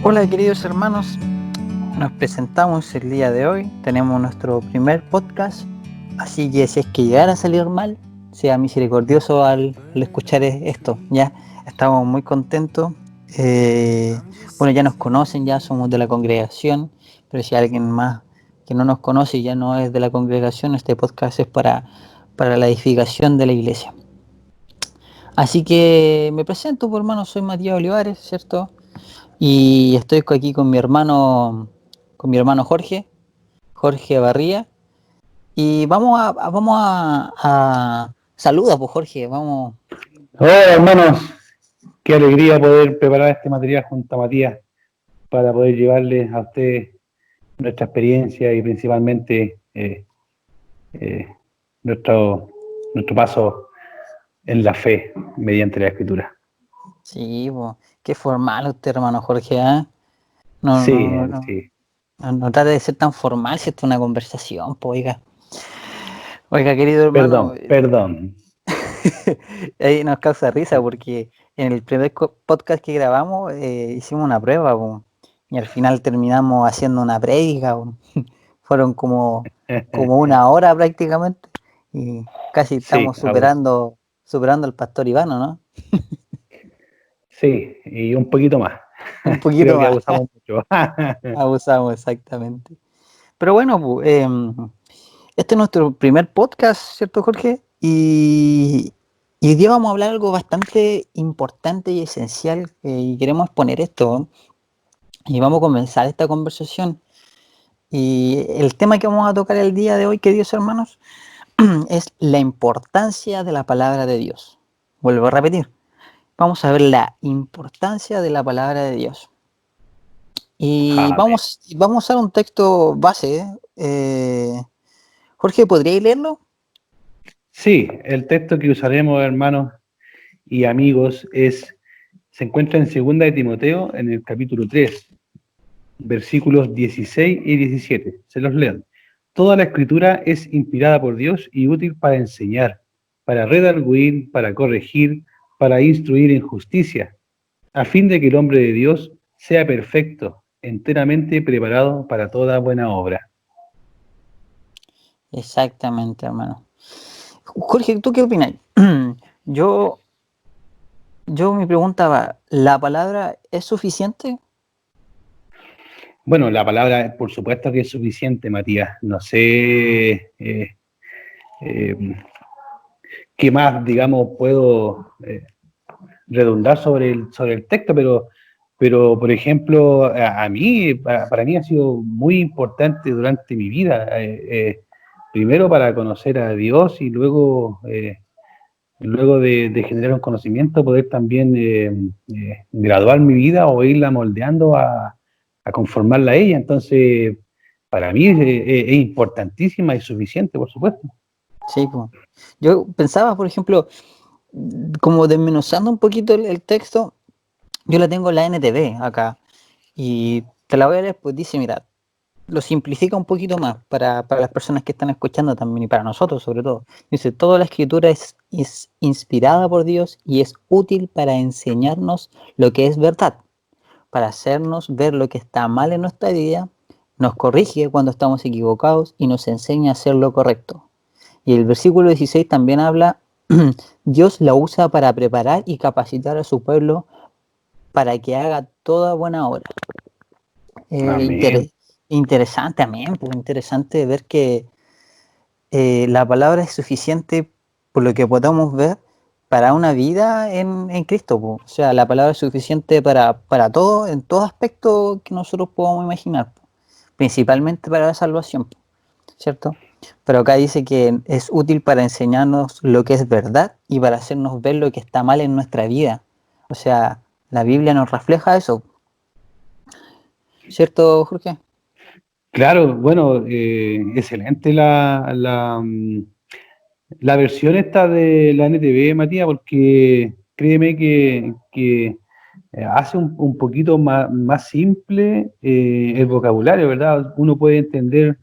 Hola queridos hermanos, nos presentamos el día de hoy, tenemos nuestro primer podcast, así que si es que llegara a salir mal, sea misericordioso al escuchar esto, ya estamos muy contentos. Bueno, ya nos conocen, ya somos de la congregación, pero si alguien más que no nos conoce y ya no es de la congregación, este podcast es para la edificación de la iglesia. Así que me presento, por hermano, soy Matías Olivares, ¿cierto? Y estoy aquí con mi hermano Jorge Barría. Y saluda, pues Jorge, vamos. Hola hermanos, qué alegría poder preparar este material junto a Matías para poder llevarles a ustedes nuestra experiencia y principalmente eh, nuestro, nuestro paso en la fe mediante la escritura. Sí, pues, qué formal usted, hermano Jorge, ¿eh? No, Sí, no, no, sí, no trate de ser tan formal si esto es una conversación, pues, oiga. Oiga, querido hermano, perdón. ahí nos causa risa porque en el primer podcast que grabamos hicimos una prueba, po, y al final terminamos haciendo una prédica, po. Fueron como una hora prácticamente y casi Sí, estamos superando al pastor Ivano, ¿no? sí, y un poquito más. Un poquito Creo que más, abusamos mucho. abusamos exactamente. Pero bueno, este es nuestro primer podcast, ¿cierto, Jorge? Y hoy día vamos a hablar algo bastante importante y esencial, y queremos exponer esto, ¿no? Y vamos a comenzar esta conversación. Y el tema que vamos a tocar el día de hoy, queridos hermanos, es la importancia de la palabra de Dios. Vuelvo a repetir, vamos a ver la importancia de la palabra de Dios. Y Amén. vamos a usar un texto base. Jorge, ¿podríais leerlo? Sí, el texto que usaremos, hermanos y amigos, se encuentra en 2 de Timoteo, en el capítulo 3, versículos 16 y 17. Se los leo. Toda la escritura es inspirada por Dios y útil para enseñar, para redarguir, para corregir, para instruir en justicia, a fin de que el hombre de Dios sea perfecto, enteramente preparado para toda buena obra. Exactamente, hermano. Jorge, ¿tú qué opinas? Yo, yo mi pregunta va, ¿la palabra es suficiente? Bueno, la palabra, por supuesto que es suficiente, Matías. No sé eh, qué más, digamos, puedo redundar sobre el texto, pero por ejemplo, a mí, para mí ha sido muy importante durante mi vida, primero para conocer a Dios y luego de generar un conocimiento, poder también graduar mi vida o irla moldeando a conformarla a ella. Entonces, para mí es importantísima y suficiente, por supuesto. Sí, pues. Yo pensaba, por ejemplo, como desmenuzando un poquito el texto, yo la tengo en la NTV acá y te la voy a leer, pues dice, mira, lo simplifica un poquito más para las personas que están escuchando también y para nosotros sobre todo. Dice, toda la escritura es inspirada por Dios y es útil para enseñarnos lo que es verdad, para hacernos ver lo que está mal en nuestra vida, nos corrige cuando estamos equivocados y nos enseña a hacer lo correcto. Y el versículo 16 también habla, Dios la usa para preparar y capacitar a su pueblo para que haga toda buena obra. Eh, Amén. inter- Interesante también, pues interesante ver que la palabra es suficiente por lo que podamos ver para una vida en Cristo, pues. O sea, la palabra es suficiente para todo, en todo aspecto que nosotros podamos imaginar, pues. Principalmente para la salvación, pues, ¿cierto? Pero acá dice que es útil para enseñarnos lo que es verdad y para hacernos ver lo que está mal en nuestra vida. O sea, la Biblia nos refleja eso, ¿cierto, Jorge? Claro, bueno, excelente la versión esta de la NTV, Matías, porque créeme que hace un poquito más simple el vocabulario, ¿verdad? Uno puede entender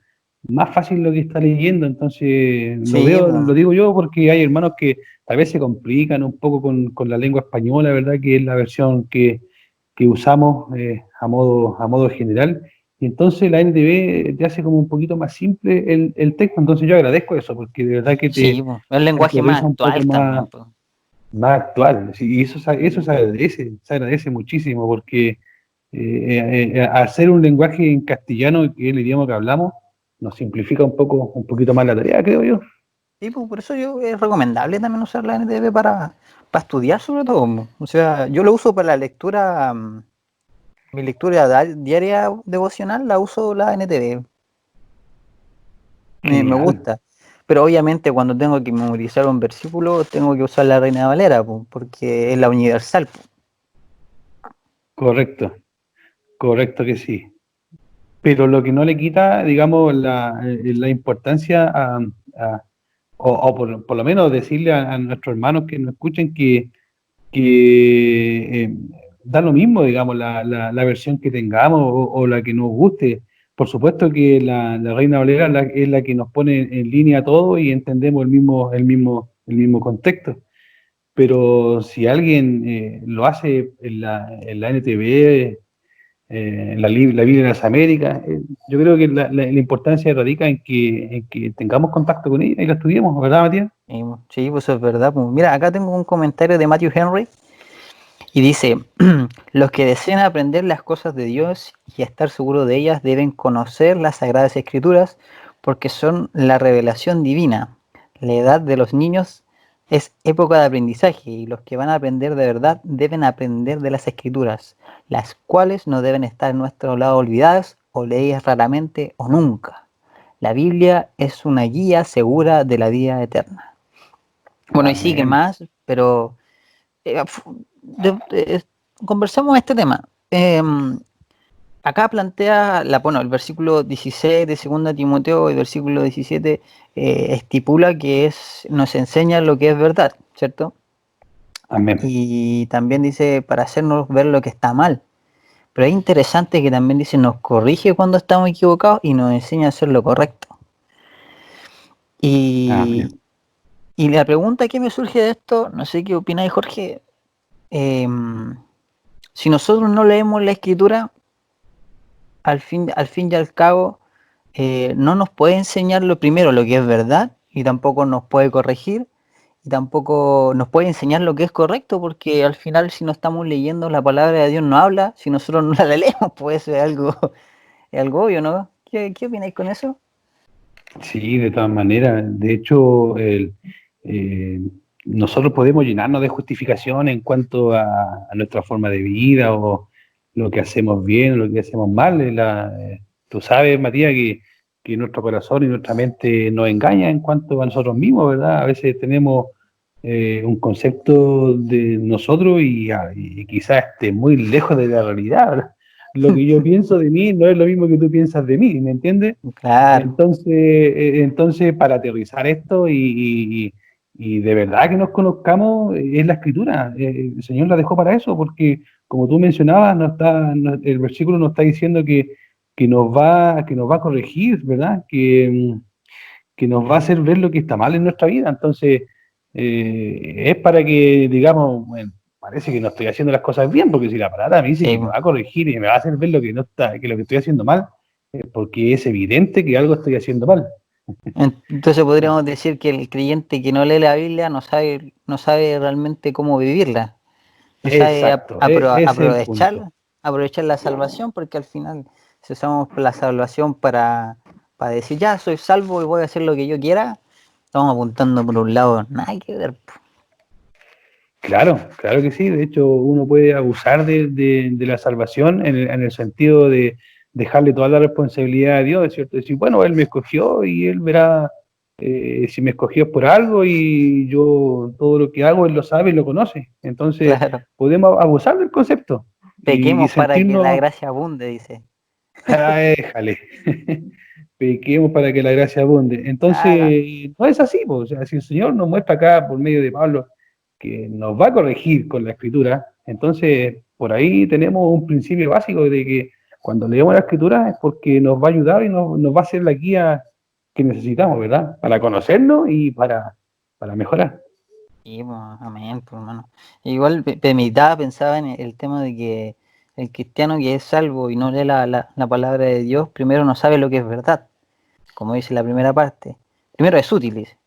más fácil lo que está leyendo, entonces Sí, lo pues, digo yo porque hay hermanos que tal vez se complican un poco con la lengua española, ¿verdad? Que es la versión que usamos a modo general. Y entonces la NTV te hace como un poquito más simple el texto. Entonces yo agradezco eso, porque de verdad que Sí, po, el te lenguaje más aterriza un poco actual más, también, po. más actual. Sí, y eso, eso se agradece muchísimo, porque hacer un lenguaje en castellano, que es el idioma que hablamos, nos simplifica un poquito más la tarea, creo yo. Sí, pues por eso yo es recomendable también usar la NTV para estudiar sobre todo, po. O sea, yo lo uso para la lectura, mi lectura diaria devocional la uso la NTV. Me Genial, gusta. Pero obviamente cuando tengo que memorizar un versículo, tengo que usar la Reina Valera, po, porque es la universal, po. correcto, correcto que sí. Pero lo que no le quita, digamos, la importancia o por lo menos decirle a nuestros hermanos que nos escuchen que da lo mismo, digamos, la versión que tengamos o la que nos guste. Por supuesto que la Reina Valera es la que nos pone en línea todo y entendemos el mismo contexto. Pero si alguien lo hace en la NTV, la Biblia de las Américas, yo creo que la importancia radica en que tengamos contacto con ella y la estudiemos, ¿verdad, Matías? Sí, pues eso es verdad, po. Mira, acá tengo un comentario de Matthew Henry y dice, los que desean aprender las cosas de Dios y estar seguros de ellas deben conocer las Sagradas Escrituras porque son la revelación divina. La edad de los niños es época de aprendizaje y los que van a aprender de verdad deben aprender de las Escrituras, las cuales no deben estar en nuestro lado olvidadas o leídas raramente o nunca. La Biblia es una guía segura de la vida eterna. Bueno, y sigue Amén. más, pero eh, de- conversemos este tema. Acá plantea bueno, el versículo 16 de 2 Timoteo y el versículo 17 estipula que nos enseña lo que es verdad, ¿cierto? Amén. Y también dice para hacernos ver lo que está mal. Pero es interesante que también dice nos corrige cuando estamos equivocados y nos enseña a hacer lo correcto. Amén. Y, y la pregunta que me surge de esto, no sé qué opináis, Jorge, si nosotros no leemos la escritura, al fin y al cabo, no nos puede enseñar lo primero, lo que es verdad, y tampoco nos puede corregir, y tampoco nos puede enseñar lo que es correcto, porque al final si no estamos leyendo la palabra de Dios no habla, si nosotros no la leemos, pues eso es algo obvio, ¿no? ¿Qué opináis con eso? Sí, de todas maneras. De hecho, eh, nosotros podemos llenarnos de justificación en cuanto a nuestra forma de vida o lo que hacemos bien o lo que hacemos mal. Tú sabes, Matías, que nuestro corazón y nuestra mente nos engaña en cuanto a nosotros mismos, ¿verdad? A veces tenemos un concepto de nosotros y quizás esté muy lejos de la realidad, ¿verdad? Lo que yo pienso de mí no es lo mismo que tú piensas de mí, ¿me entiendes? Claro, Entonces, para aterrizar esto y de verdad que nos conozcamos, es la escritura. El Señor la dejó para eso, porque como tú mencionabas, el versículo nos está diciendo que nos va a corregir, ¿verdad? Que nos va a hacer ver lo que está mal en nuestra vida. Entonces, es para que, digamos, bueno, parece que no estoy haciendo las cosas bien, porque si la palabra me dice sí, que me po. va a corregir y me va a hacer ver lo que no está, que lo que estoy haciendo mal, porque es evidente que algo estoy haciendo mal. Entonces podríamos decir que el creyente que no lee la Biblia no sabe realmente cómo vivirla, no sabe Exacto, ese es el punto. aprovechar la salvación, porque al final, si usamos la salvación para decir, ya soy salvo y voy a hacer lo que yo quiera, estamos apuntando por un lado, nada que ver, po. Claro, claro que sí. De hecho, uno puede abusar de la salvación en el sentido de dejarle toda la responsabilidad a Dios, ¿cierto? Decir, bueno, Él me escogió y Él verá si me escogió es por algo y yo todo lo que hago Él lo sabe y lo conoce. Entonces, Claro, podemos abusar del concepto y pequemos para que la sentirnos, gracia abunde, dice. ay, jale, pequemos para que la gracia abunde. Claro, Entonces, no es así, po. O sea, si el Señor nos muestra acá por medio de Pablo que nos va a corregir con la escritura, entonces por ahí tenemos un principio básico de que cuando leemos la escritura es porque nos va a ayudar y nos va a hacer la guía que necesitamos, ¿verdad? Para conocernos y para mejorar. y pues, amén, pues, hermano. Igual meditaba, pensaba en el tema de que El cristiano que es salvo y no lee la palabra de Dios, primero no sabe lo que es verdad, como dice la primera parte. Primero es útil, dice.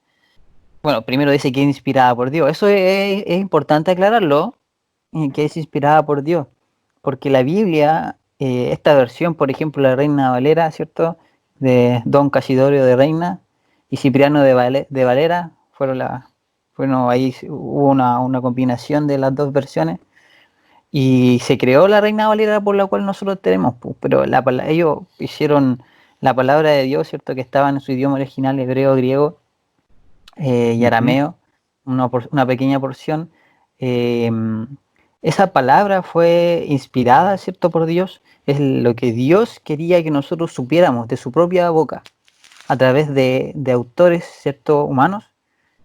Bueno, primero dice que es inspirada por Dios. Eso es importante aclararlo, que es inspirada por Dios. Porque la Biblia, esta versión, por ejemplo, la Reina Valera, ¿cierto? De Don Casidorio de Reina y Cipriano de Valera, bueno, ahí hubo una combinación de las dos versiones. Y se creó la Reina Valera por la cual nosotros tenemos, pues, pero ellos hicieron la palabra de Dios, ¿cierto? Que estaba en su idioma original, hebreo, griego y Ujú. arameo, una pequeña porción. eh, Esa palabra fue inspirada, ¿cierto? Por Dios. Es lo que Dios quería que nosotros supiéramos de su propia boca, a través de autores, ¿cierto? Humanos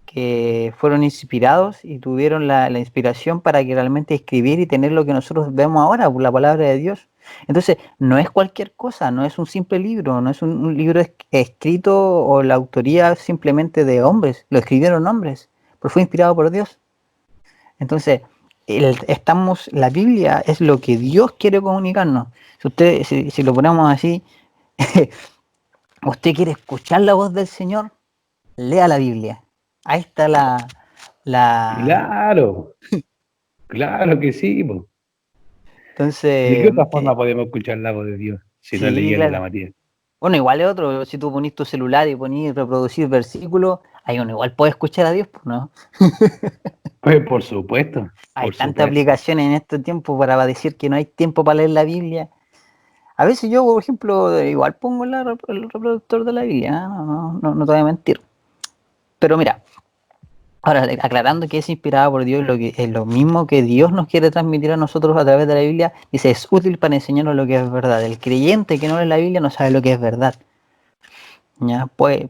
que fueron inspirados y tuvieron la inspiración para que realmente escribir y tener lo que nosotros vemos ahora, la palabra de Dios. Entonces, no es cualquier cosa, no es un simple libro, no es un libro escrito o la autoría simplemente de hombres, lo escribieron hombres, pero fue inspirado por Dios. Entonces, la Biblia es lo que Dios quiere comunicarnos. Si lo ponemos así, usted quiere escuchar la voz del Señor, lea la Biblia. Ahí está la, Claro, claro que sí, po. ¿De qué entonces, otra forma podemos escuchar la voz de Dios si no sí, leyendo la claro. materia? Bueno, igual es otro, si tú ponís tu celular y ponís reproducir versículos, ahí uno igual puede escuchar a Dios, pues, ¿no? Pues por supuesto, Hay por tantas supuesto. aplicaciones en este tiempo para decir que no hay tiempo para leer la Biblia. A veces yo, por ejemplo, igual pongo el reproductor de la Biblia, ¿eh? No te voy a mentir. Pero mira, ahora aclarando que es inspirada por Dios, lo que es lo mismo que Dios nos quiere transmitir a nosotros a través de la Biblia, dice, es útil para enseñarnos lo que es verdad. El creyente que no lee la Biblia no sabe lo que es verdad. ¿Ya? Puede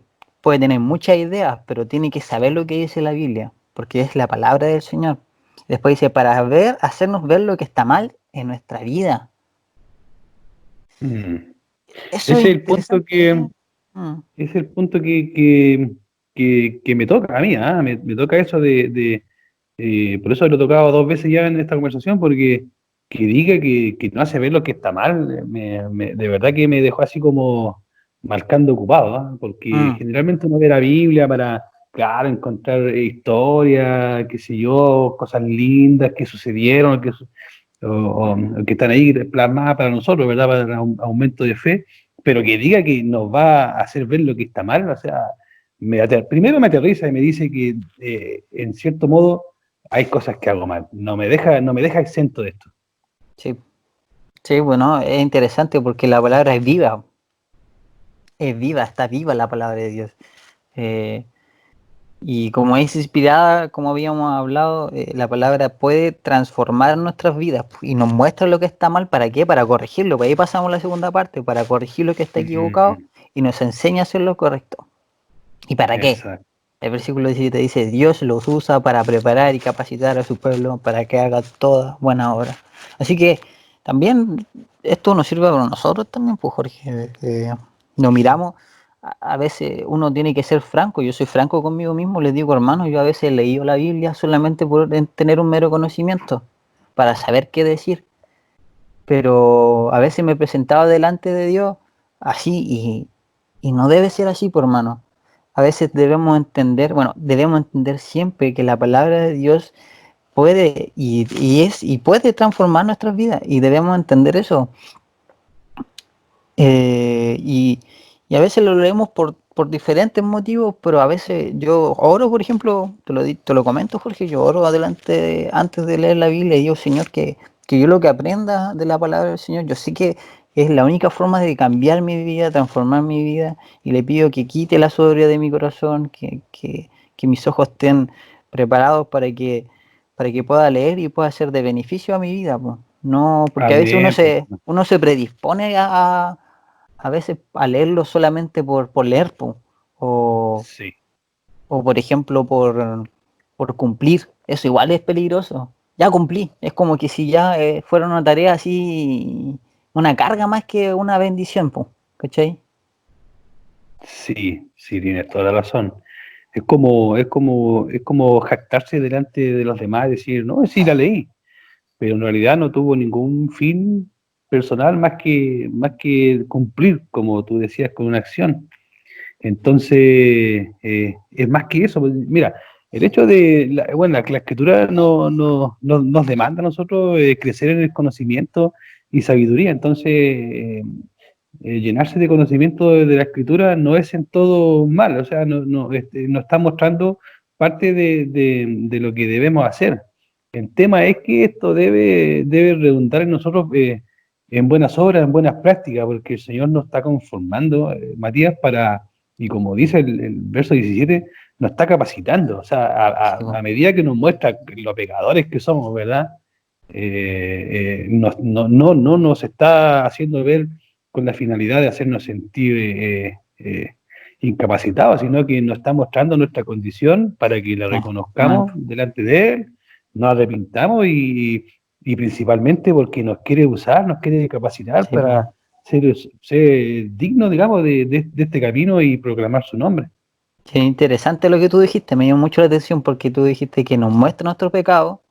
tener muchas ideas, pero tiene que saber lo que dice la Biblia, porque es la palabra del Señor. Después dice, hacernos ver lo que está mal en nuestra vida. Mm. Eso es Ese es el punto interesante, ¿eh? que, es el punto que me toca a mí, ¿ah? Me toca eso por eso lo he tocado dos veces ya en esta conversación, porque que diga que no hace ver lo que está mal, de verdad que me dejó así como marcando ocupado, ¿ah? Porque Mm, generalmente uno ve la Biblia para, claro, encontrar historias, qué sé yo, cosas lindas que sucedieron, o que están ahí plasmadas para nosotros, ¿verdad? Para un aumento de fe, pero que diga que nos va a hacer ver lo que está mal, o sea, primero me aterriza y me dice que en cierto modo hay cosas que hago mal, no me deja exento de esto. sí, sí, bueno, es interesante porque la palabra es viva, está viva la palabra de Dios. Eh, Y como es inspirada, como habíamos hablado, la palabra puede transformar nuestras vidas y nos muestra lo que está mal. ¿Para qué? Para corregirlo. Pues ahí pasamos a la segunda parte, para corregir lo que está equivocado Mm, y nos enseña a hacer lo correcto. ¿Y para qué? exacto. El versículo 17 dice, Dios los usa para preparar y capacitar a su pueblo para que haga toda buena obra. Así que también esto nos sirve para nosotros también, pues Jorge. Nos miramos, a veces uno tiene que ser franco, yo soy franco conmigo mismo, les digo hermano, yo a veces he leído la Biblia solamente por tener un mero conocimiento, para saber qué decir, pero a veces me presentaba delante de Dios así y no debe ser así, por hermano. A veces debemos entender, bueno, debemos entender siempre que la palabra de Dios puede y puede transformar nuestras vidas y debemos entender eso. Eh, y, y a veces lo leemos por diferentes motivos, pero a veces yo oro, por ejemplo, te lo comento, Jorge, yo oro antes de leer la Biblia y digo, Señor, que yo lo que aprenda de la palabra del Señor, yo sé que es la única forma de cambiar mi vida, transformar mi vida, y le pido que quite la soberbia de mi corazón, que mis ojos estén preparados para que pueda leer y pueda ser de beneficio a mi vida, pues. No, porque a veces Amén, pues. uno se predispone a veces a leerlo solamente por leer, po, o, Sí, o por ejemplo por cumplir. Eso igual es peligroso. Ya cumplí. Es como que si ya fuera una tarea así, una carga más que una bendición, po, ¿cachai? sí, sí, tienes toda la razón. Es como jactarse delante de los demás y decir, no, sí la leí. pero en realidad no tuvo ningún fin personal más que cumplir, como tú decías, con una acción. Entonces, es más que eso. Pues, mira, el hecho de, bueno, la escritura nos demanda a nosotros crecer en el conocimiento y sabiduría. Entonces, llenarse de conocimiento de la escritura no es en todo mal, o sea, nos está mostrando parte de lo que debemos hacer. El tema es que esto debe redundar en nosotros en buenas obras, en buenas prácticas, porque el Señor nos está conformando, Matías, y como dice el verso 17, nos está capacitando, o sea, Sí, a medida que nos muestra los pecadores que somos, ¿verdad? No nos está haciendo ver con la finalidad de hacernos sentir incapacitados, sino que nos está mostrando nuestra condición para que la reconozcamos delante de Él, nos arrepintamos y principalmente porque nos quiere usar, nos quiere capacitar sí, para ser dignos, digamos, de este camino y proclamar su nombre. qué interesante lo que tú dijiste, me llamó mucho la atención porque tú dijiste que nos muestra nuestro pecado,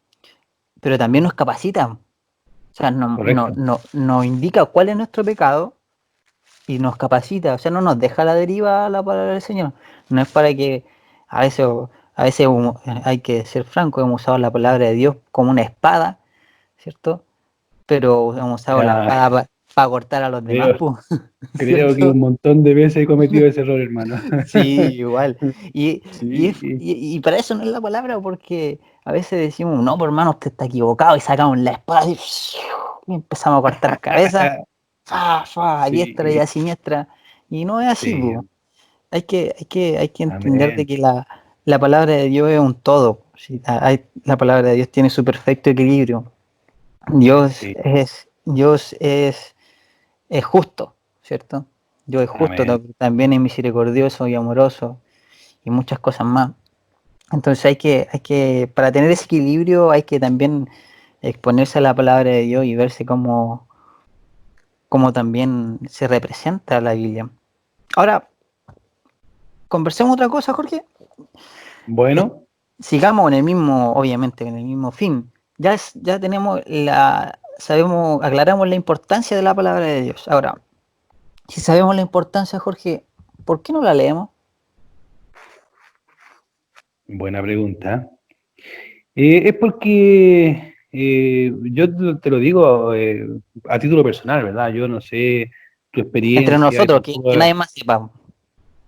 pero también nos capacita. O sea, Correcto. nos indica cuál es nuestro pecado y nos capacita. O sea, no nos deja a la deriva la palabra del Señor. No es para que a veces, a veces hay que ser franco, hemos usado la palabra de Dios como una espada, ¿cierto? Pero hemos usado la Ah, espada para cortar a los demás, creo, pues, creo que ¿cierto? un montón de veces he cometido ese error, hermano. Sí, igual. Sí, Y para eso no es la palabra, porque a veces decimos, no, por hermano, usted está equivocado, y sacamos la espada y empezamos a cortar cabezas, a diestra y sí, a siniestra. Y no es así, sí, pues. Hay que entender de amén. que la palabra de Dios es un todo. ¿Sí? La palabra de Dios tiene su perfecto equilibrio. Sí, Dios es justo, ¿cierto? Dios es justo, amén. también es misericordioso y amoroso y muchas cosas más. Entonces para tener ese equilibrio hay que también exponerse a la palabra de Dios y verse cómo también se representa la Biblia. Ahora, conversemos otra cosa, Jorge. Es- Bueno, Sigamos en el mismo, obviamente, en el mismo fin. Ya tenemos sabemos, aclaramos la importancia de la palabra de Dios. Ahora, si sabemos la importancia, Jorge, ¿por qué no la leemos? buena pregunta. Es porque te lo digo a título personal, ¿verdad? Yo no sé tu Entre experiencia y nosotros, que tampoco, nadie más sepa.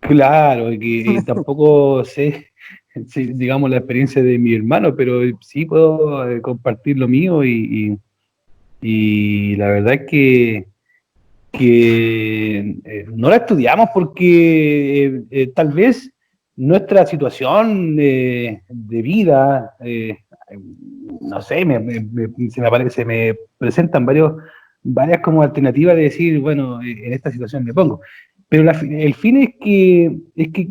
claro, y tampoco sé, sí, digamos, la experiencia de mi hermano, pero sí puedo compartir lo mío y la verdad es que no la estudiamos porque tal vez nuestra situación de vida, no sé, se me presentan varias como alternativas de decir, bueno, en esta situación me pongo. Pero el fin es que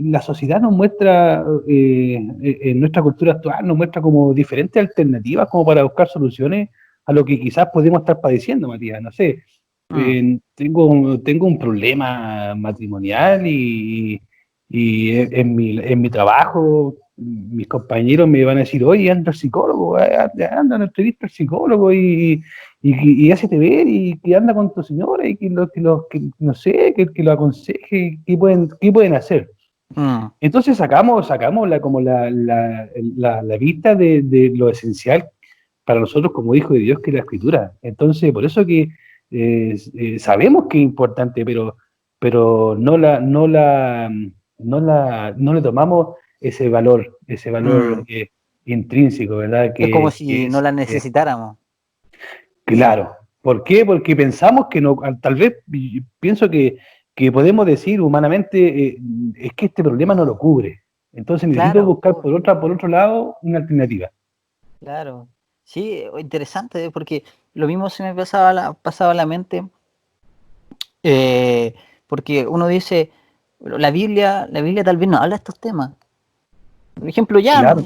la sociedad nos muestra, en nuestra cultura actual, nos muestra como diferentes alternativas como para buscar soluciones a lo que quizás podemos estar padeciendo, Matías. No sé, Mm, tengo un problema matrimonial y en mi trabajo mis compañeros me van a decir, oye, anda al psicólogo, anda a una entrevista al psicólogo y hácete ver y que anda con tu señora y que no sé, que lo aconseje, qué pueden hacer. mm, Entonces sacamos la vista de lo esencial para nosotros como hijos de Dios que es la escritura. Entonces, por eso que sabemos que es importante, pero no le tomamos ese valor mm. intrínseco, ¿verdad? Es como Que si no la es necesitáramos. claro. ¿Por qué? Porque pensamos que no, tal vez pienso que podemos decir humanamente, es que este problema no lo cubre. Entonces necesito Claro, buscar por otro lado una alternativa. claro. Sí, interesante, porque lo mismo se me pasaba a la mente, eh, porque uno dice, "Pero la Biblia tal vez no habla de estos temas. Por ejemplo, ya Claro,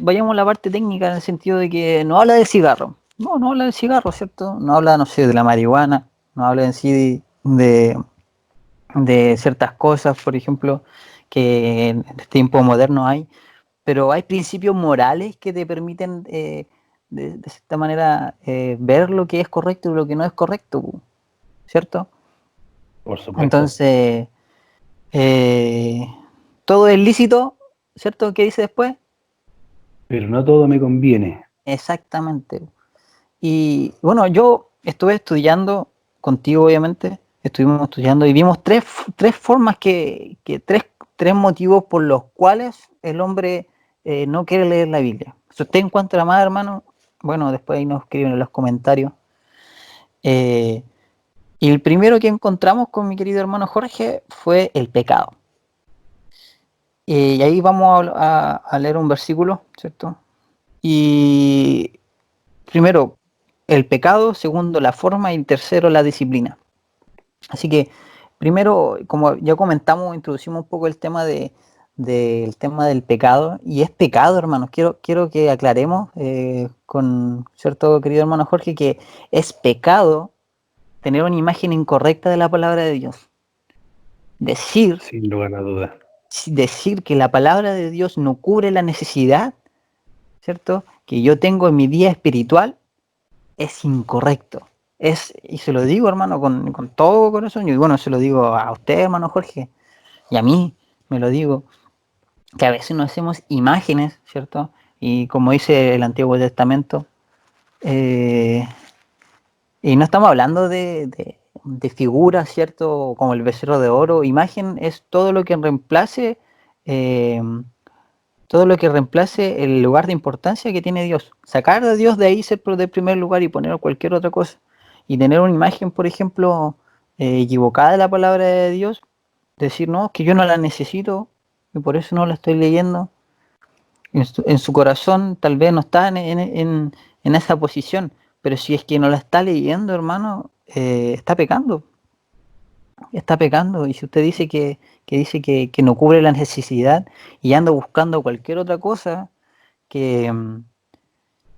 vayamos a la parte técnica en el sentido de que no habla del cigarro. No habla del cigarro, ¿cierto? No habla, no sé, de la marihuana, no habla en sí de ciertas cosas, por ejemplo, que en este tiempo moderno hay, pero hay principios morales que te permiten de cierta manera, ver lo que es correcto y lo que no es correcto, ¿cierto? Por supuesto. Entonces, todo es lícito, ¿cierto? ¿Qué dice después? Pero no todo me conviene. Exactamente. Y bueno, yo estuve estudiando contigo, obviamente, estuvimos estudiando y vimos tres formas tres motivos por los cuales el hombre no quiere leer la Biblia. Si usted encuentra más, hermano, bueno, después ahí nos escriben en los comentarios. Eh, y el primero que encontramos con mi querido hermano Jorge fue el pecado. Y ahí vamos a leer un versículo, ¿cierto? Y primero, el pecado, segundo, la forma y tercero, la disciplina. Así que, primero, como ya comentamos, introducimos un poco el tema del tema del pecado, y es pecado, hermanos. Quiero que aclaremos con cierto querido hermano Jorge que es pecado tener una imagen incorrecta de la palabra de Dios. Decir, Sin lugar a dudas. decir que la palabra de Dios no cubre la necesidad, ¿cierto?, que yo tengo en mi día espiritual, es incorrecto. Y se lo digo, hermano, con todo corazón, y bueno, se lo digo a usted, hermano Jorge, y a mí me lo digo, que a veces nos hacemos imágenes, ¿cierto? Y como dice el Antiguo Testamento, eh, y no estamos hablando de figuras, ¿cierto? Como el becerro de oro. Imagen es eh, todo lo que reemplace el lugar de importancia que tiene Dios. Sacar a Dios de ahí, ser de primer lugar y poner cualquier otra cosa. Y tener una imagen, por ejemplo, equivocada de la palabra de Dios, decir, no, que yo no la necesito y por eso no la estoy leyendo. En su corazón tal vez no está en esa posición, pero si es que no la está leyendo, hermano, está pecando. Está pecando. Y si usted dice que no cubre la necesidad y anda buscando cualquier otra cosa, que,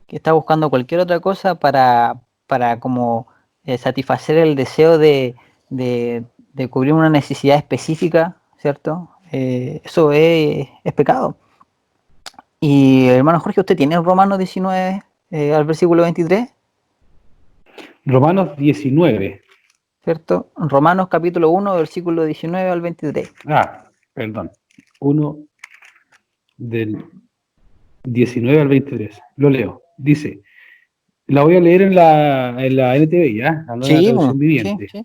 que está buscando cualquier otra cosa para como satisfacer el deseo de cubrir una necesidad específica, ¿cierto? Eso es pecado. Y hermano Jorge, ¿usted tiene Romanos 19 al versículo 23? Romanos 19. ¿Cierto? Romanos capítulo 1, versículo 19 al 23. Perdón. 1 del 19 al 23. Lo leo. Dice, la voy a leer en la NTV, ¿ya? La nueva Sí, traducción sí, viviente. sí.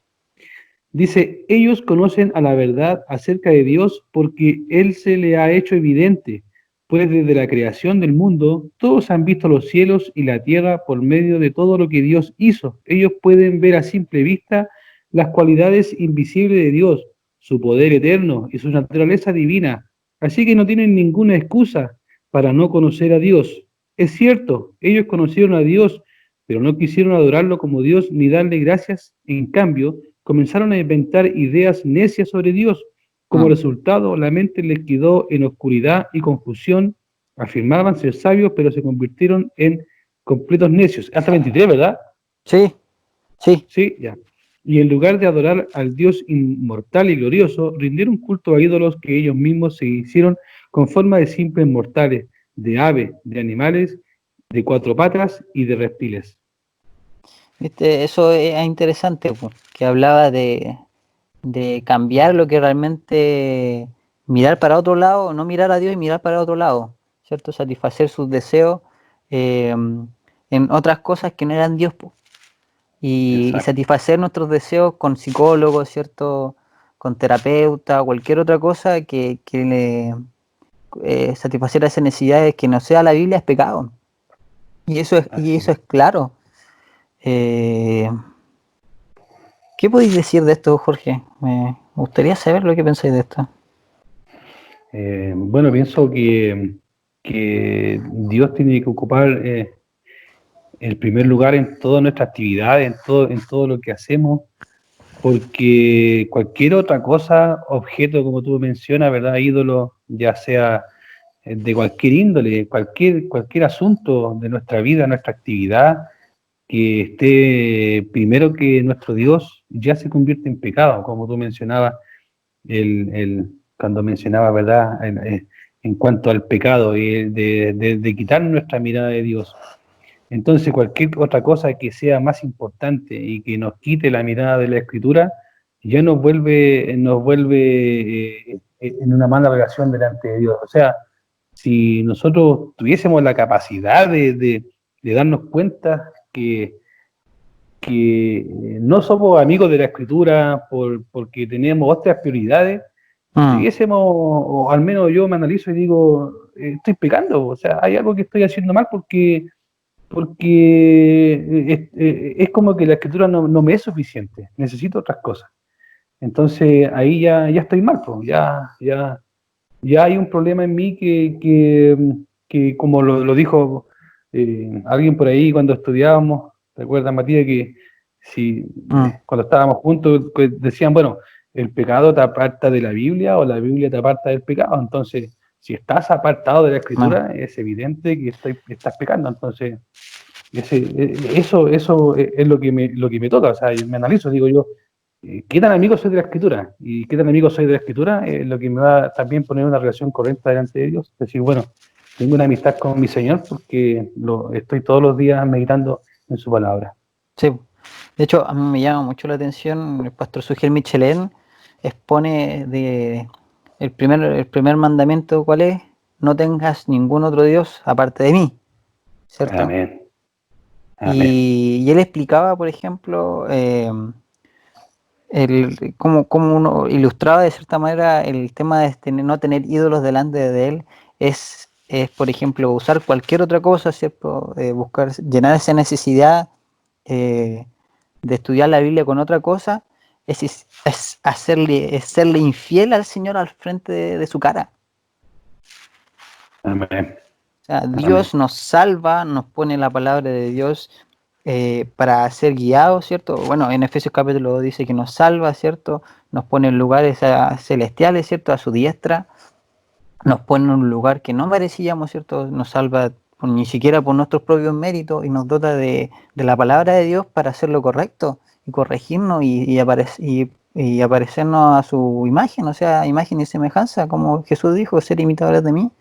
Dice, ellos conocen a la verdad acerca de Dios porque Él se le ha hecho evidente, pues desde la creación del mundo todos han visto los cielos y la tierra por medio de todo lo que Dios hizo. Ellos pueden ver a simple vista las cualidades invisibles de Dios, su poder eterno y su naturaleza divina. Así que no tienen ninguna excusa para no conocer a Dios. Es cierto, ellos conocieron a Dios, pero no quisieron adorarlo como Dios ni darle gracias. En cambio, comenzaron a inventar ideas necias sobre Dios. Como Mm. resultado, la mente les quedó en oscuridad y confusión. Afirmaban ser sabios, pero se convirtieron en completos necios. Hasta 23, ¿verdad? Sí, sí. Sí, ya. Y en lugar de adorar al Dios inmortal y glorioso, rindieron culto a ídolos que ellos mismos se hicieron con forma de simples mortales, de aves, de animales, de cuatro patas y de reptiles. ¿Viste? Eso es interesante, po, que hablaba de cambiar lo que realmente mirar para otro lado, no mirar a Dios y mirar para otro lado, ¿cierto? Satisfacer sus deseos eh, en otras cosas que no eran Dios, po. Y Exacto. satisfacer nuestros deseos con psicólogos, ¿cierto? Con terapeuta, cualquier otra cosa satisfacer esas necesidades que no sea la Biblia es pecado. Y Así eso es. es claro. Eh, ¿Qué podéis decir de esto, Jorge? Me gustaría saber lo que pensáis de esto. Bueno, pienso que Dios tiene que ocupar el primer lugar en todas nuestras actividades, en todo lo que hacemos, porque cualquier otra cosa, objeto, como tú mencionas, ¿verdad? Ídolo, ya sea de cualquier índole, cualquier asunto de nuestra vida, nuestra actividad, que esté primero que nuestro Dios, ya se convierte en pecado, como tú mencionabas cuando mencionaba, ¿verdad?, en cuanto al pecado y de quitar nuestra mirada de Dios. Entonces cualquier otra cosa que sea más importante y que nos quite la mirada de la escritura, ya nos vuelve en una mala relación delante de Dios. O sea, si nosotros tuviésemos la capacidad de darnos cuenta que no somos amigos de la escritura porque tenemos otras prioridades, Mm, debiésemos, o al menos yo me analizo y digo, estoy pecando, o sea, hay algo que estoy haciendo mal porque es como que la escritura no me es suficiente, necesito otras cosas. Entonces ahí ya estoy mal, pues, ya hay un problema en mí que como lo dijo alguien por ahí cuando estudiábamos, ¿recuerdas, Matías, que si mm, cuando estábamos juntos que decían, bueno, el pecado te aparta de la Biblia o la Biblia te aparta del pecado? Entonces, si estás apartado de la bueno, escritura, es evidente que estás pecando. Entonces, eso es lo que me toca, o sea, yo me analizo, digo yo, ¿qué tan amigo soy de la escritura? Y qué tan amigo soy de la escritura, lo que me va a también poner una relación correcta delante de Dios. Es decir, bueno, tengo una amistad con mi Señor porque estoy todos los días meditando en su palabra. sí. De hecho, a mí me llama mucho la atención, el pastor Sugel Michelén expone el primer mandamiento, ¿cuál es? No tengas ningún otro Dios aparte de mí, ¿cierto? Amén, amén. Y él explicaba, por ejemplo, cómo uno ilustraba de cierta manera el tema de no tener ídolos delante de él, por ejemplo, usar cualquier otra cosa, ¿cierto? Buscar, llenar esa necesidad eh, de estudiar la Biblia con otra cosa, es serle infiel al Señor al frente de su cara. Amén, O sea, amén. Dios nos salva, nos pone la palabra de Dios para ser guiados, ¿cierto? Bueno, en Efesios capítulo 2 dice que nos salva, ¿cierto? Nos pone en lugares celestiales, ¿cierto? A su diestra. Nos pone en un lugar que no merecíamos, ¿cierto? Nos salva ni siquiera por nuestros propios méritos y nos dota de la palabra de Dios para hacer lo correcto y corregirnos y aparecernos a su imagen, o sea, imagen y semejanza, como Jesús dijo, ser imitadores de mí.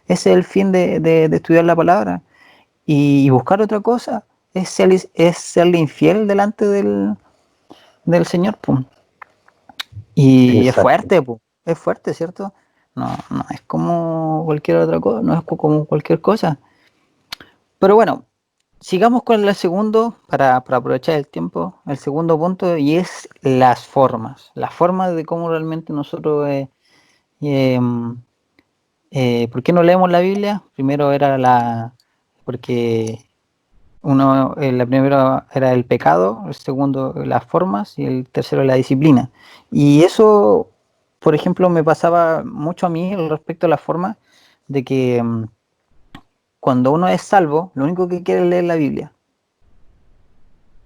Ese es el fin de estudiar la palabra. Y buscar otra cosa es serle infiel delante del Señor, pum. Y Exacto. es fuerte, ¿cierto? No es como cualquier otra cosa, no es como cualquier cosa. Pero bueno, sigamos con el segundo, para aprovechar el tiempo, el segundo punto, y es las formas de cómo realmente nosotros, eh, ¿por qué no leemos la Biblia? Primero era porque la primera era el pecado, el segundo las formas y el tercero la disciplina. Y eso, por ejemplo, me pasaba mucho a mí respecto a la forma de que cuando uno es salvo, lo único que quiere es leer la Biblia,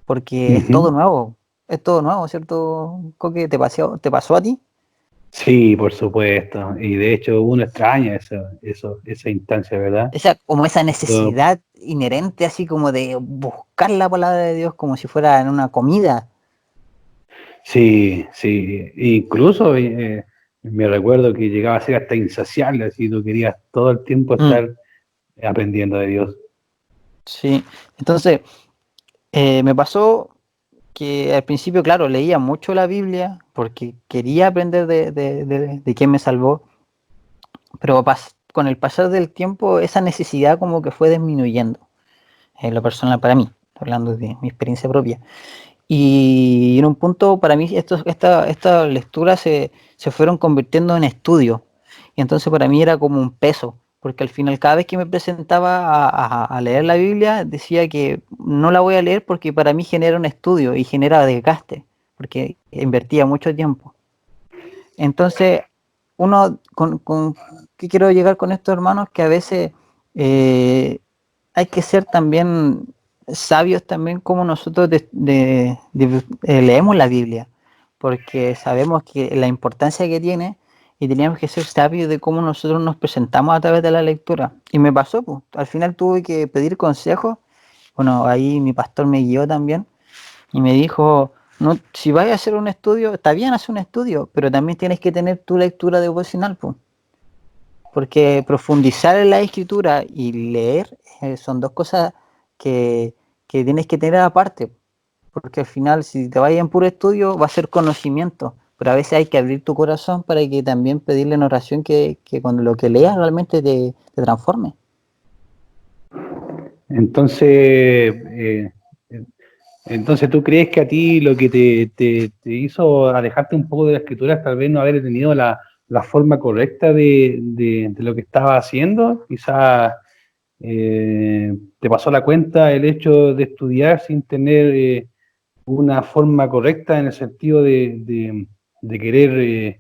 porque Ujú. es todo nuevo, ¿cierto? Coque, ¿te pasó a ti? Sí, por supuesto. Y de hecho uno extraña esa instancia, ¿verdad? Como esa Pero necesidad inherente, así como de buscar la palabra de Dios como si fuera en una comida. sí, sí, incluso me recuerdo que llegaba a ser hasta insaciable, así tú querías todo el tiempo Mm, estar aprendiendo de Dios. sí, entonces me pasó que al principio, claro, leía mucho la Biblia porque quería aprender de quién me salvó, pero con el pasar del tiempo esa necesidad como que fue disminuyendo en lo personal para mí, hablando de mi experiencia propia. Y en un punto para mí estas lecturas se fueron convirtiendo en estudio. Y entonces para mí era como un peso, porque al final cada vez que me presentaba a leer la Biblia decía que no la voy a leer porque para mí genera un estudio y genera desgaste, porque invertía mucho tiempo. Entonces, ¿qué quiero llegar con estos hermanos? Que a veces eh, hay que ser también sabios también como nosotros leemos la Biblia, porque sabemos que la importancia que tiene y teníamos que ser sabios de cómo nosotros nos presentamos a través de la lectura. Y me pasó, pues, al final tuve que pedir consejos. Bueno, ahí mi pastor me guió también y me dijo, no, si vas a hacer un estudio, está bien hacer un estudio, pero también tienes que tener tu lectura devocional, pues, porque profundizar en la escritura y leer son dos cosas que tienes que tener aparte, porque al final si te vayas en puro estudio va a ser conocimiento, pero a veces hay que abrir tu corazón para que también pedirle en oración que cuando lo que leas realmente te transforme. Entonces, entonces, ¿tú crees que a ti lo que te hizo alejarte un poco de la escritura es tal vez no haber tenido la forma correcta de lo que estaba haciendo? Quizás te pasó la cuenta el hecho de estudiar sin tener una forma correcta en el sentido de querer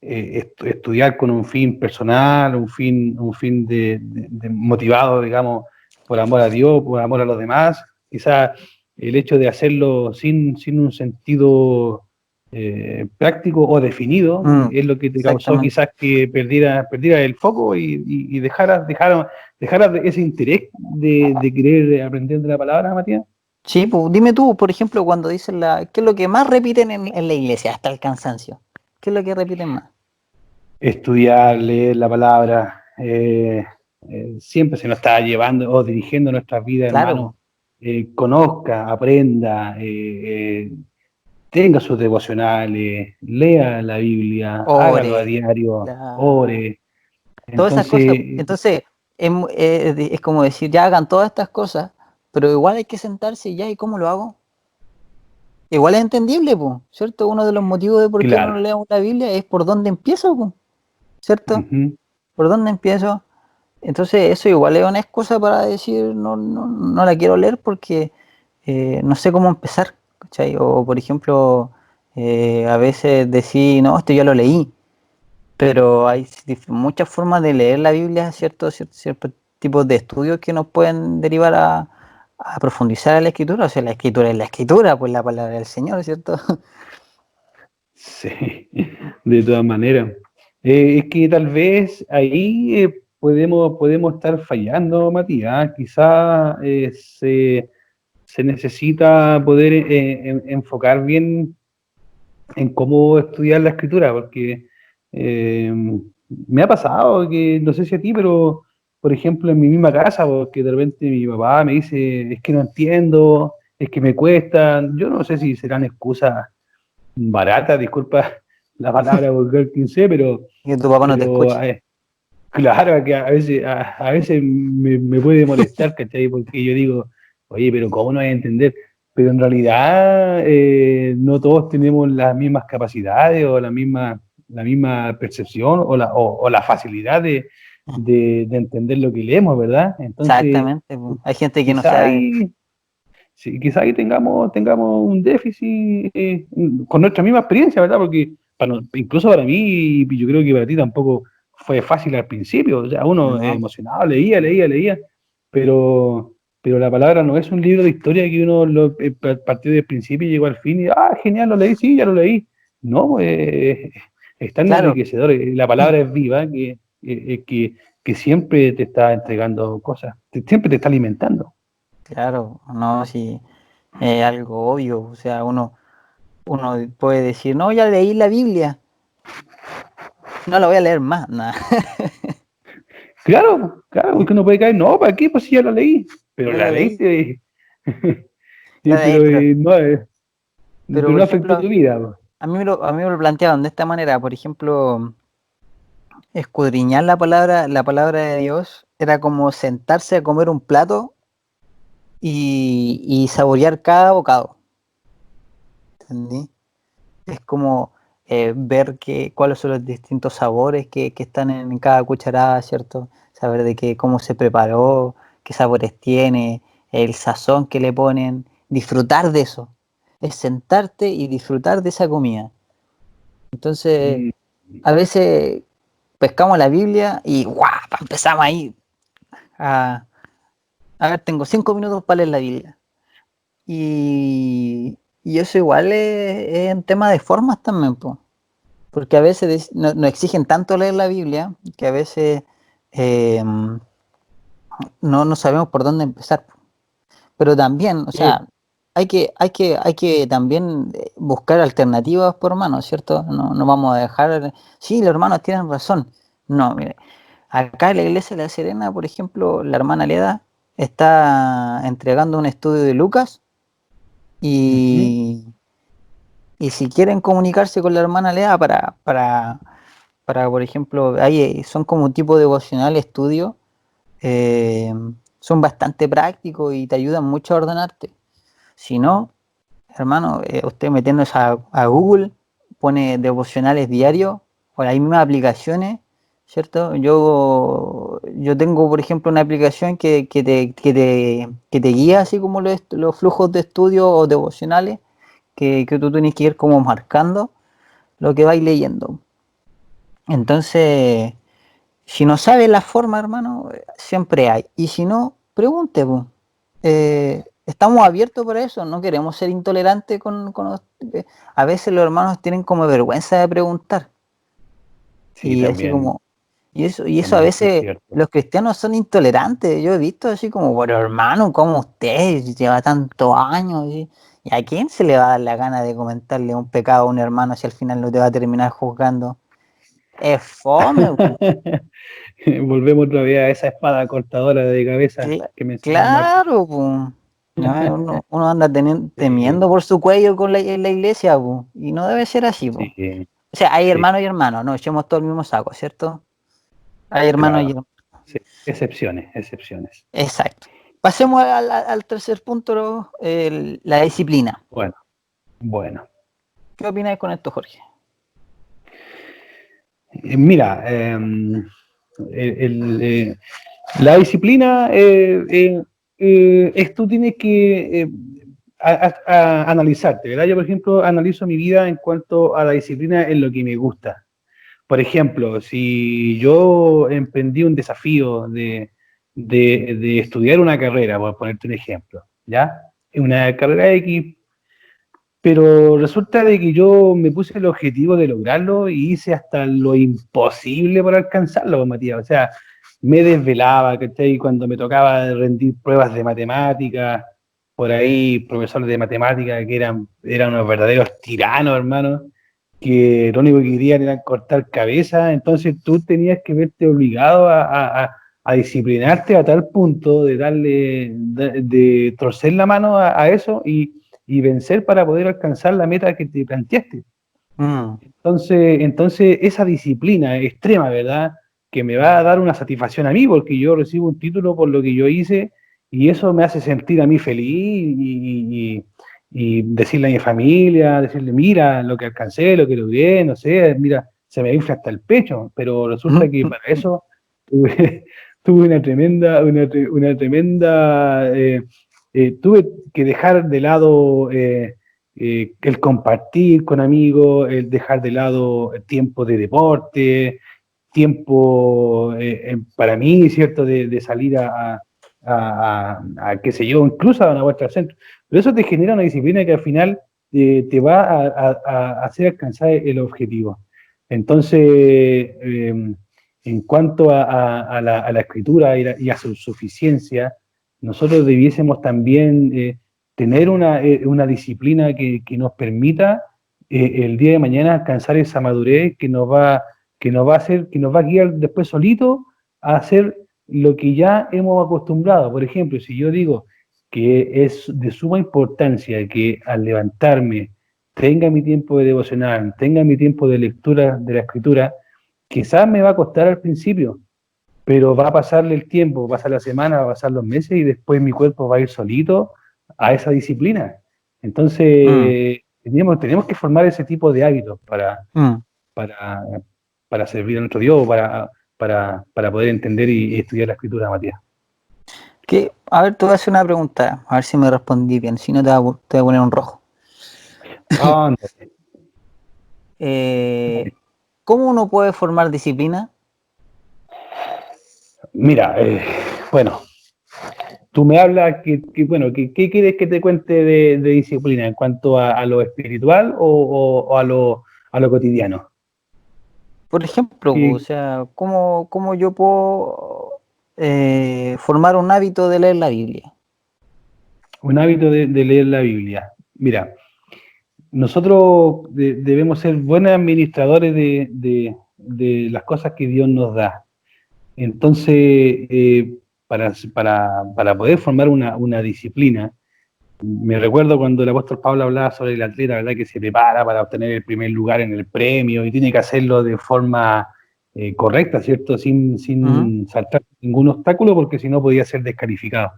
estudiar con un fin personal, un fin de motivado, digamos, por amor a Dios, por amor a los demás. Quizás el hecho de hacerlo sin un sentido práctico o definido es lo que te causó Exactamente. quizás que perdiera el foco y dejaras ese interés de querer aprender de la palabra, Matías. Sí, pues dime tú, por ejemplo, cuando dicen ¿qué es lo que más repiten en la iglesia hasta el cansancio? ¿Qué es lo que repiten más? Estudiar, leer la palabra, siempre se nos está llevando o dirigiendo nuestras vidas, Claro, hermano. Conozca, aprenda, tenga sus devocionales, lea la Biblia, hágalo a ore, diario, la... ore. todas esas cosas. Entonces, Entonces, es como decir, ya hagan todas estas cosas, pero igual hay que sentarse y ya, ¿y cómo lo hago? Igual es entendible, pues, ¿cierto? Uno de los motivos de por qué no claro. leemos la Biblia es por dónde empiezo, pues, ¿cierto? Ujú. ¿Por dónde empiezo? Entonces, eso igual es una excusa para decir, no la quiero leer porque no sé cómo empezar, ¿cachai? O, por ejemplo, a veces decir, no, esto ya lo leí, pero hay muchas formas de leer la Biblia, ciertos tipos de estudios que nos pueden derivar a profundizar en la escritura. O sea, la escritura es la escritura, pues la palabra del Señor, ¿cierto? Sí, de todas maneras. Es que tal vez ahí podemos estar fallando, Matías. Quizás se necesita poder enfocar bien en cómo estudiar la escritura, porque eh, me ha pasado que, no sé si a ti, pero por ejemplo en mi misma casa, porque de repente mi papá me dice, es que no entiendo, es que me cuesta, yo no sé si serán excusas baratas, disculpa la palabra vulgar que usé, Y que tu papá no te pero escuche. claro que a veces me puede molestar, ¿cachai? Porque yo digo, oye, pero ¿cómo no hay a entender? Pero en realidad no todos tenemos las mismas capacidades o la misma percepción o la facilidad de entender lo que leemos, ¿verdad? Entonces, Exactamente, pues. Hay gente que no quizá sabe. ahí, sí, quizá ahí tengamos un déficit con nuestra misma experiencia, ¿verdad? Porque incluso para mí, y yo creo que para ti tampoco fue fácil al principio. O sea, uno No, emocionado, leía, pero la palabra no es un libro de historia que uno partió del principio y llegó al fin y, genial, lo leí, sí, ya lo leí. No, es tan claro, enriquecedor. La palabra es viva que siempre te está entregando cosas, siempre te está alimentando. claro, no, sí, es algo obvio. O sea, uno puede decir, no, ya leí la Biblia, no la voy a leer más, nada. Claro, porque uno puede caer, no, ¿para qué? Pues si ya la leí, pero Ya la la leí, leíste, la leí, pero, no, pero pero por no afectó ejemplo, tu vida. Po. a mí me lo planteaban de esta manera. Por ejemplo, escudriñar la palabra de Dios era como sentarse a comer un plato y saborear cada bocado, ¿entendí? Es como ver cuáles son los distintos sabores que están en cada cucharada, ¿cierto? Saber de cómo se preparó, qué sabores tiene, el sazón que le ponen, disfrutar de eso. Es sentarte y disfrutar de esa comida. Entonces, Mm, a veces pescamos la Biblia y ¡guau! Empezamos ahí a, a ver, tengo 5 minutos para leer la Biblia. Y eso igual es un tema de formas también, pues. Porque a veces nos exigen tanto leer la Biblia que a veces no sabemos por dónde empezar. Pero también, o eh, sea, hay que también buscar alternativas por hermanos, ¿cierto? No vamos a dejar, sí, los hermanos tienen razón. No, mire, acá en la iglesia de La Serena, por ejemplo, la hermana Leda, está entregando un estudio de Lucas Ujú. y, y si quieren comunicarse con la hermana Lea para por ejemplo, son como tipo devocional estudio, eh, son bastante prácticos y te ayudan mucho a ordenarte. Si no, hermano, usted metiéndose a Google, pone devocionales diarios, o las mismas aplicaciones, ¿cierto? Yo tengo, por ejemplo, una aplicación que te guía así como los flujos de estudio o devocionales, que tú tienes que ir como marcando lo que vais leyendo. Entonces, si no sabes la forma, hermano, siempre hay. Y si no, pregunte, po. Estamos abiertos para eso, no queremos ser intolerantes a veces los hermanos tienen como vergüenza de preguntar. Sí, Y así como, y eso a también es veces cierto. los cristianos son intolerantes. Yo he visto así como, bueno, hermano, como usted lleva tantos años. ¿Y a quién se le va a dar la gana de comentarle un pecado a un hermano si al final no te va a terminar juzgando? Es fome, po. Volvemos otra vez a esa espada cortadora de cabeza Cla- que mencionaba Martín. claro, po. No, uno anda Sí, temiendo por su cuello en la iglesia, po. Y no debe ser así, po. sí, O sea, hay sí, hermanos y hermanos, no echemos todo el mismo saco, ¿cierto? Hay hermanos y claro. hermanos. Sí. Excepciones, excepciones. Exacto. Pasemos al tercer punto, la disciplina. Bueno, bueno. ¿Qué opináis con esto, Jorge? Mira, la disciplina es tú tienes que analizarte, ¿verdad? Yo, por ejemplo, analizo mi vida en cuanto a la disciplina en lo que me gusta. Por ejemplo, si yo emprendí un desafío de estudiar una carrera, por ponerte un ejemplo, ¿ya? Una carrera X, pero resulta de que yo me puse el objetivo de lograrlo y hice hasta lo imposible por alcanzarlo, Matías. O sea, me desvelaba, ¿cachai? Cuando me tocaba rendir pruebas de matemáticas, por ahí profesores de matemáticas que eran unos verdaderos tiranos, hermano, que lo único que querían era cortar cabeza. Entonces tú tenías que verte obligado a disciplinarte a tal punto de de torcer la mano a eso y vencer para poder alcanzar la meta que te planteaste. Mm, Entonces esa disciplina extrema, ¿verdad? Que me va a dar una satisfacción a mí, porque yo recibo un título por lo que yo hice y eso me hace sentir a mí feliz y decirle a mi familia, decirle, mira lo que alcancé, lo que logré, no sé, mira, se me infla hasta el pecho, pero resulta que para eso tuve, tuve una tremenda tuve que dejar de lado el compartir con amigos, el dejar de lado el tiempo de deporte, tiempo para mí, ¿cierto? De salir qué sé yo, incluso a una vuelta al centro. Pero eso te genera una disciplina que al final te va a hacer alcanzar el objetivo. Entonces, en cuanto a la escritura y a su suficiencia, nosotros debiésemos también tener una disciplina que nos permita el día de mañana alcanzar esa madurez que nos va a hacer, que nos va a guiar después solito a hacer lo que ya hemos acostumbrado. Por ejemplo, si yo digo que es de suma importancia que al levantarme tenga mi tiempo de devocional, tenga mi tiempo de lectura de la escritura, quizás me va a costar al principio, pero va a pasarle el tiempo, va a pasar la semana, va a pasar los meses y después mi cuerpo va a ir solito a esa disciplina. mm, Entonces, tenemos que formar ese tipo de hábitos mm. para, para servir a nuestro Dios, para poder entender y estudiar la escritura, Matías. A ver, te voy a hacer una pregunta, a ver si me respondí bien, si no te voy a poner un rojo. Ándale. Eh, ¿Cómo uno puede formar disciplina? Mira, bueno, tú me hablas bueno, ¿qué quieres que te cuente de disciplina en cuanto a lo espiritual o a lo cotidiano? Por ejemplo, o ¿Qué, sea, ¿cómo yo puedo formar un hábito de leer la Biblia? un hábito de leer la Biblia? Mira, nosotros debemos ser buenos administradores de las cosas que Dios nos da. Entonces, para poder formar una disciplina. Me recuerdo cuando el apóstol Pablo hablaba sobre el atleta, ¿verdad? Que se prepara para obtener el primer lugar en el premio y tiene que hacerlo de forma correcta, ¿cierto? Ujú. Sin saltar ningún obstáculo, porque si no podía ser descalificado.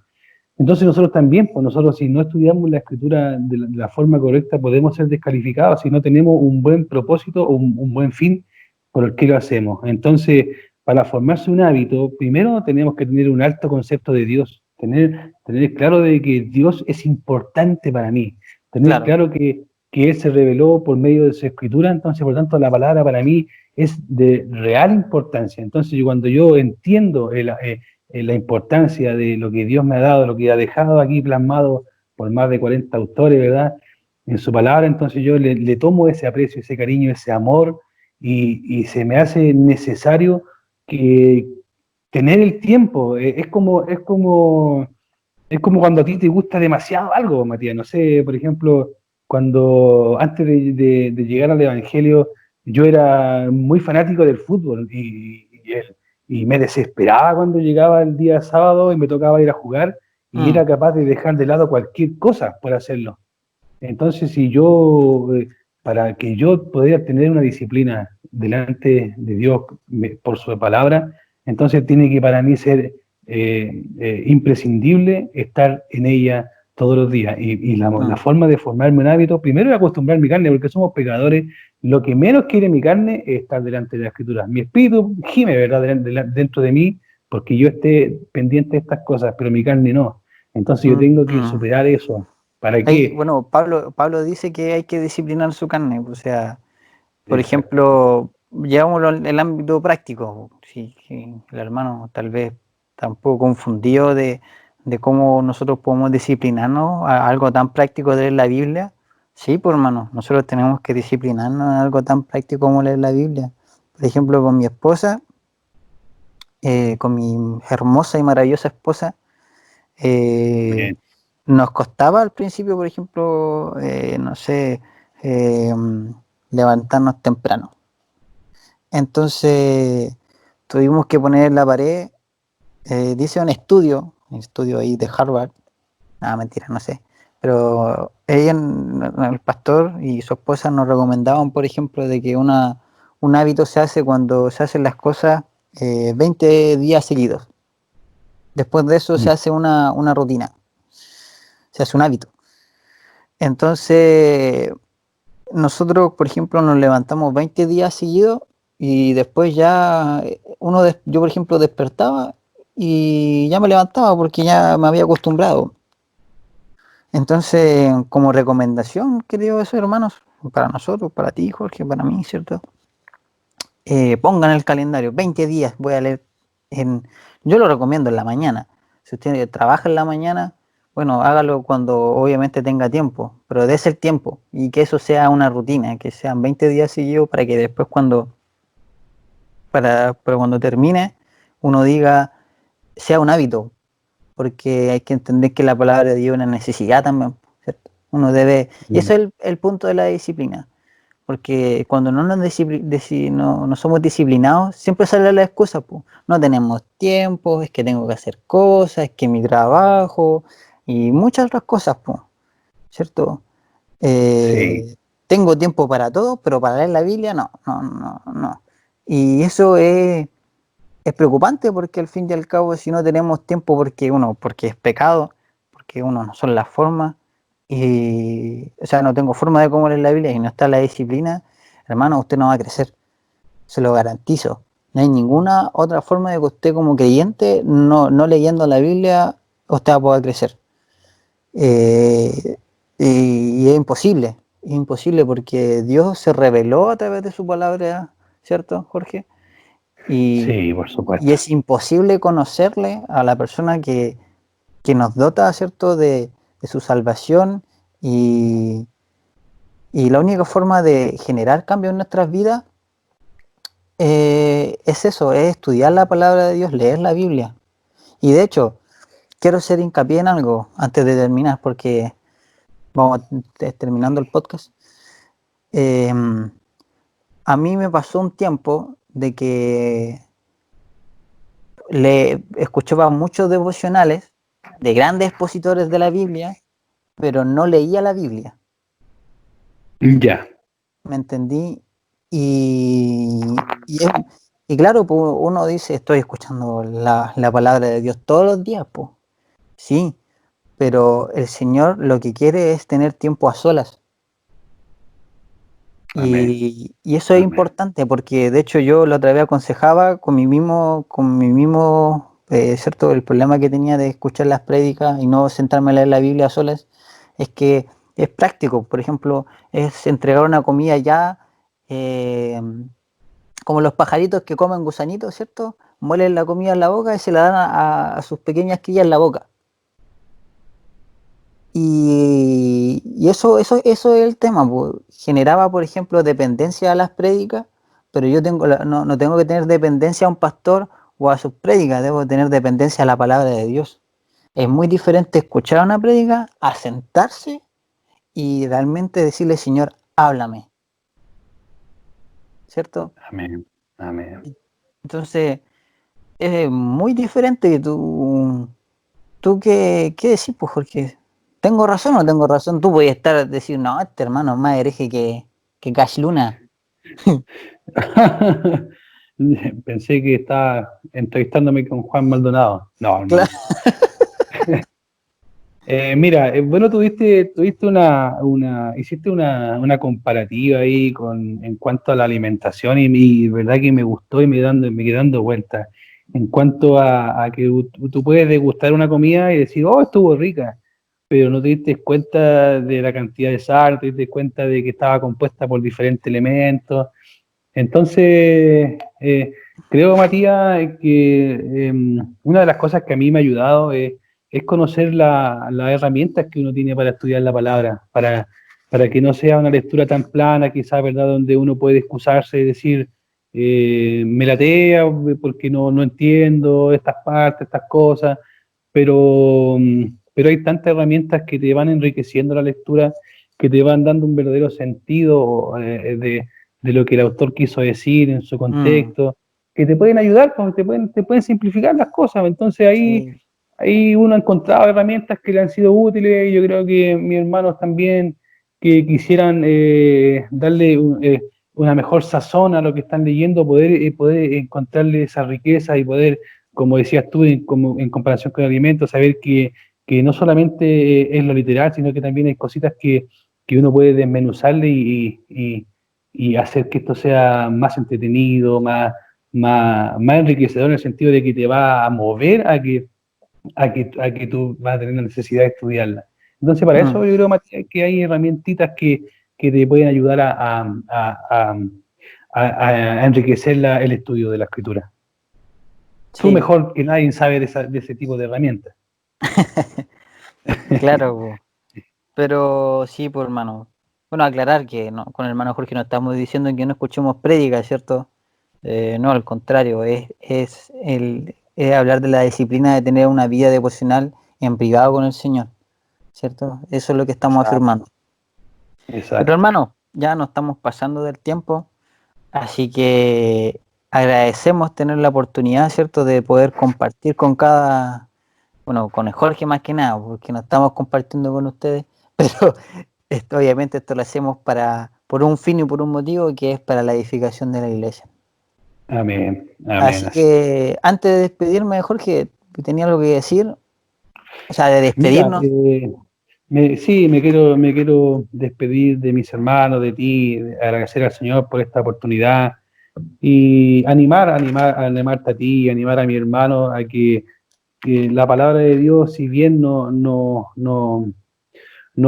Entonces nosotros también, pues nosotros si no estudiamos la escritura de la forma correcta, podemos ser descalificados si no tenemos un buen propósito o un buen fin por el que lo hacemos. Entonces, para formarse un hábito, primero tenemos que tener un alto concepto de Dios, tener claro de que Dios es importante para mí, tener Claro, claro que Él se reveló por medio de su escritura, entonces por tanto la palabra para mí es de real importancia. Entonces cuando yo entiendo la importancia de lo que Dios me ha dado, lo que ha dejado aquí plasmado por más de 40 autores, ¿verdad? En su palabra, entonces yo le tomo ese aprecio, ese cariño, ese amor, y se me hace necesario que tener el tiempo. Es como cuando a ti te gusta demasiado algo, Matías. No sé, por ejemplo, cuando antes de llegar al Evangelio, yo era muy fanático del fútbol y me desesperaba cuando llegaba el día sábado y me tocaba ir a jugar y mm, era capaz de dejar de lado cualquier cosa por hacerlo. Entonces, si yo, para que yo pudiera tener una disciplina delante de Dios por su palabra, entonces tiene que para mí ser imprescindible estar en ella todos los días. Y la mm, forma de formarme un hábito, primero es acostumbrar mi carne, porque somos pecadores. Lo que menos quiere mi carne es estar delante de la Escritura. Mi espíritu gime, ¿verdad?, dentro de mí, porque yo esté pendiente de estas cosas, pero mi carne no. Entonces yo tengo que mm. superar eso. ¿Para qué? Bueno, Pablo dice que hay que disciplinar su carne, o sea, por Exactamente. ejemplo, llevámoslo en el ámbito práctico, sí, que el hermano tal vez está un poco confundido de cómo nosotros podemos disciplinarnos a algo tan práctico de leer la Biblia. Sí, pues hermano, nosotros tenemos que disciplinarnos en algo tan práctico como leer la Biblia. Por ejemplo, con mi esposa, con mi hermosa y maravillosa esposa, eh, Bien. nos costaba al principio, por ejemplo, no sé, eh, levantarnos temprano. Entonces tuvimos que poner en la pared, dice un estudio ahí de Harvard, nada, mentira, no sé, pero ella, el pastor y su esposa nos recomendaban, por ejemplo, de que un hábito se hace cuando se hacen las cosas 20 días seguidos. Después de eso se Mm. hace una rutina, se hace un hábito. Entonces, nosotros, por ejemplo, nos levantamos 20 días seguidos y después ya yo, por ejemplo, despertaba y ya me levantaba porque ya me había acostumbrado. Entonces, como recomendación, queridos hermanos, para nosotros, para ti, Jorge, para mí, ¿cierto? Pongan el calendario, 20 días voy a leer en... Yo lo recomiendo en la mañana. Si usted trabaja en la mañana, bueno, hágalo cuando obviamente tenga tiempo, pero dése el tiempo y que eso sea una rutina, que sean 20 días seguidos para que después para cuando termine, uno diga, sea un hábito, porque hay que entender que la palabra de Dios es una necesidad también, ¿cierto? Uno debe, y Mm. eso es el punto de la disciplina, porque cuando no somos disciplinados, siempre sale la excusa, pues. No tenemos tiempo, es que tengo que hacer cosas, es que mi trabajo y muchas otras cosas, pues, ¿cierto? Sí, Tengo tiempo para todo, pero para leer la Biblia no, no, no, no. Y eso es preocupante porque al fin y al cabo si no tenemos tiempo porque es pecado, porque uno no son las formas, y, o sea, no tengo forma de cómo leer la Biblia y no está la disciplina, hermano, usted no va a crecer, se lo garantizo. No hay ninguna otra forma de que usted como creyente, no leyendo la Biblia, usted va a poder crecer. Eh, y es imposible porque Dios se reveló a través de su palabra, ¿cierto, Jorge? Y, sí, por y supuesto. es imposible conocerle a la persona que nos dota, ¿cierto?, de su salvación y, y la única forma de generar cambio en nuestras vidas es eso, es estudiar la palabra de Dios, leer la Biblia. Y de hecho, quiero hacer hincapié en algo antes de terminar, porque vamos terminando el podcast. Eh, a mí me pasó un tiempo de que le escuchaba muchos devocionales de grandes expositores de la Biblia, pero no leía la Biblia. Ya. ¿Me entendí? Y claro, pues uno dice, estoy escuchando la palabra de Dios todos los días, pues. Sí, pero el Señor lo que quiere es tener tiempo a solas. Amén. Y eso es Amén. importante porque de hecho yo la otra vez aconsejaba ¿cierto? El problema que tenía de escuchar las prédicas y no sentarme a leer la Biblia a solas es que es práctico. Por ejemplo, es entregar una comida ya, eh, como los pajaritos que comen gusanitos, ¿cierto? Muelen la comida en la boca y se la dan a sus pequeñas crías en la boca. Y eso es el tema, pues. Generaba, por ejemplo, dependencia a las prédicas, pero yo no tengo que tener dependencia a un pastor o a sus prédicas, debo tener dependencia a la palabra de Dios. Es muy diferente escuchar una prédica a sentarse y realmente decirle, Señor, háblame, ¿cierto? Amén. Amén. Entonces, es muy diferente que ¿tú qué decís, pues, Jorge? ¿Tengo razón o no tengo razón? Tú puedes decir, no, este hermano es más hereje que Cash Luna. Pensé que estaba entrevistándome con Juan Maldonado. No, Claro. hermano. Mira, bueno, hiciste una comparativa ahí en cuanto a la alimentación y verdad que me gustó y me quedé dando vueltas en cuanto a que tú puedes degustar una comida y decir, oh, estuvo rica, pero no te diste cuenta de la cantidad de sal, no te diste cuenta de que estaba compuesta por diferentes elementos. Entonces, creo, Matías, que una de las cosas que a mí me ha ayudado es conocer las herramientas que uno tiene para estudiar la palabra, para que no sea una lectura tan plana, quizás, ¿verdad?, donde uno puede excusarse y decir, me latea porque no entiendo estas partes, estas cosas, pero hay tantas herramientas que te van enriqueciendo la lectura, que te van dando un verdadero sentido de lo que el autor quiso decir en su Mm, contexto, que te pueden ayudar, como te pueden simplificar las cosas. Entonces sí. ahí uno ha encontrado herramientas que le han sido útiles y yo creo que mis hermanos también que quisieran darle una mejor sazón a lo que están leyendo, poder encontrarle esa riqueza y poder, como decías tú, en comparación con el alimento, saber que no solamente es lo literal, sino que también hay cositas que uno puede desmenuzarle y hacer que esto sea más entretenido, más enriquecedor en el sentido de que te va a mover a que tú vas a tener la necesidad de estudiarla. Entonces, para Mm, eso yo creo, Matías, que hay herramientitas que te pueden ayudar a enriquecer el estudio de la escritura. Tú sí, mejor que nadie sabe de ese tipo de herramientas. claro, po. Pero sí, pues hermano. Bueno, aclarar que no, con el hermano Jorge no estamos diciendo que no escuchemos prédicas, ¿cierto? No, al contrario, es hablar de la disciplina de tener una vida devocional en privado con el Señor, ¿cierto? Eso es lo que estamos Exacto, afirmando. Pero exacto. hermano, ya nos estamos pasando del tiempo, así que agradecemos tener la oportunidad, ¿cierto?, de poder compartir bueno, con el Jorge más que nada, porque no estamos compartiendo con ustedes, pero obviamente esto lo hacemos por un fin y por un motivo que es para la edificación de la iglesia. Amén, amén. Así Así. que antes de despedirme, Jorge, ¿tenía algo que decir? O sea, de Mira, despedirnos. sí, me quiero despedir de mis hermanos, de ti, agradecer al Señor por esta oportunidad y animarte a ti, animar a mi hermano a que la palabra de Dios, si bien no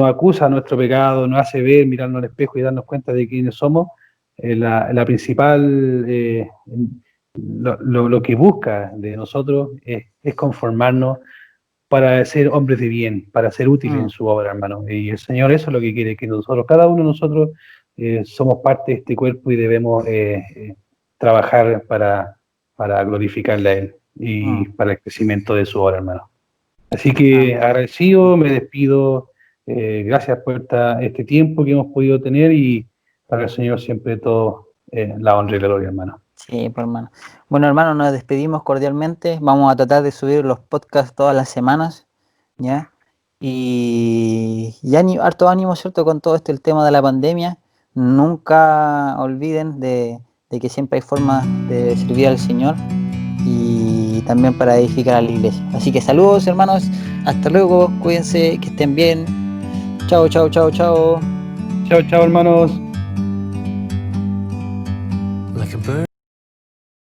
acusa nuestro pecado, nos hace ver, mirarnos al espejo y darnos cuenta de quiénes somos, la principal, lo que busca de nosotros es conformarnos para ser hombres de bien, para ser útiles en Mm, su obra, hermano. Y el Señor eso es lo que quiere, que nosotros, cada uno de nosotros, somos parte de este cuerpo y debemos trabajar para glorificarle a Él y mm, para el crecimiento de su obra, hermano. Así que amén. agradecido, me despido. Gracias por este tiempo que hemos podido tener y para el Señor siempre todo la honra y la gloria, hermano. Sí, pues hermano. Bueno, hermano, nos despedimos cordialmente. Vamos a tratar de subir los podcasts todas las semanas, ¿ya? Y harto ánimo, ¿cierto? Con todo el tema de la pandemia. Nunca olviden de que siempre hay formas de servir al Señor y también para edificar a la iglesia. Así que saludos, hermanos. Hasta luego. Cuídense, que estén bien. Chao, chao, chao, chao. Chao, chao, hermanos. Like a bird.